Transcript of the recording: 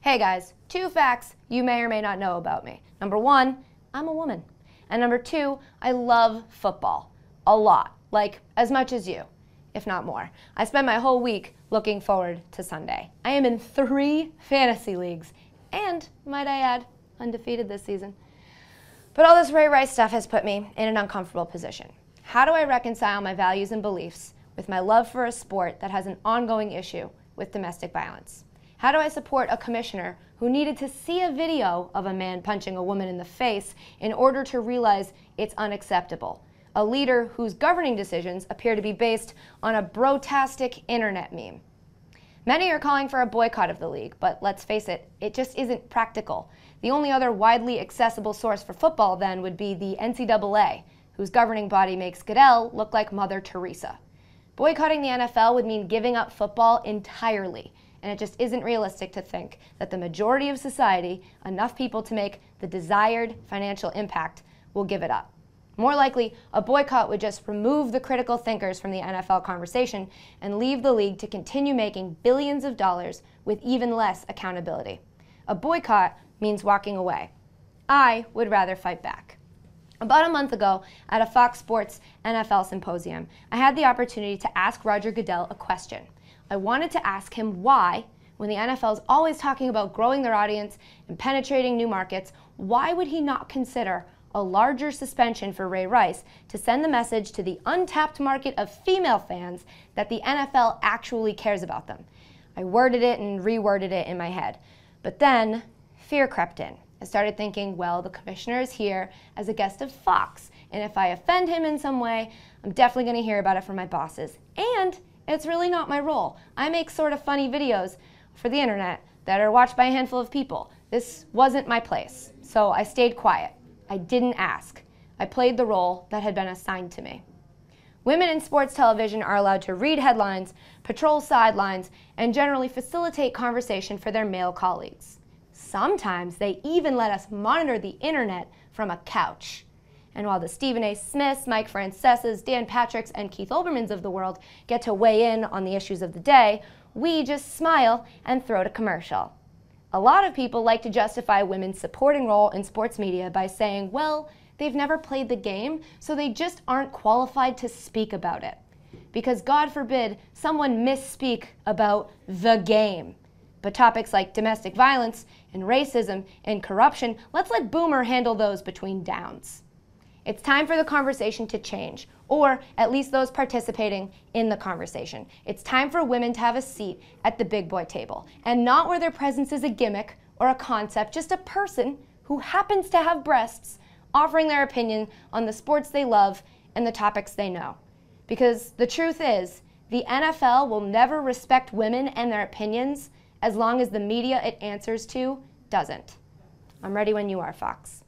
Hey guys, 2 facts you may or may not know about me. Number 1, I'm a woman. And number 2, I love football. A lot. Like, as much as you, if not more. I spend my whole week looking forward to Sunday. I am in 3 fantasy leagues, and, might I add, undefeated this season. But all this Ray Rice stuff has put me in an uncomfortable position. How do I reconcile my values and beliefs with my love for a sport that has an ongoing issue with domestic violence? How do I support a commissioner who needed to see a video of a man punching a woman in the face in order to realize it's unacceptable? A leader whose governing decisions appear to be based on a brotastic internet meme. Many are calling for a boycott of the league, but let's face it, it just isn't practical. The only other widely accessible source for football then would be the NCAA, whose governing body makes Goodell look like Mother Teresa. Boycotting the NFL would mean giving up football entirely, and it just isn't realistic to think that the majority of society, enough people to make the desired financial impact, will give it up. More likely, a boycott would just remove the critical thinkers from the NFL conversation and leave the league to continue making billions of dollars with even less accountability. A boycott means walking away. I would rather fight back. About a month ago, at a Fox Sports NFL symposium, I had the opportunity to ask Roger Goodell a question. I wanted to ask him why, when the NFL is always talking about growing their audience and penetrating new markets, why would he not consider a larger suspension for Ray Rice to send the message to the untapped market of female fans that the NFL actually cares about them? I worded it and reworded it in my head. But then, fear crept in. I started thinking, well, the commissioner is here as a guest of Fox, and if I offend him in some way, I'm definitely going to hear about it from my bosses. And it's really not my role. I make sort of funny videos for the internet that are watched by a handful of people. This wasn't my place, so I stayed quiet. I didn't ask. I played the role that had been assigned to me. Women in sports television are allowed to read headlines, patrol sidelines, and generally facilitate conversation for their male colleagues. Sometimes they even let us monitor the internet from a couch. And while the Stephen A. Smiths, Mike Francesas, Dan Patricks, and Keith Olbermanns of the world get to weigh in on the issues of the day, we just smile and throw to commercial. A lot of people like to justify women's supporting role in sports media by saying, well, they've never played the game, so they just aren't qualified to speak about it. Because God forbid someone misspeak about the game. But topics like domestic violence and racism and corruption, let's let Boomer handle those between downs. It's time for the conversation to change, or at least those participating in the conversation. It's time for women to have a seat at the big boy table, and not where their presence is a gimmick or a concept, just a person who happens to have breasts offering their opinion on the sports they love and the topics they know. Because the truth is, the NFL will never respect women and their opinions as long as the media it answers to doesn't. I'm ready when you are, Fox.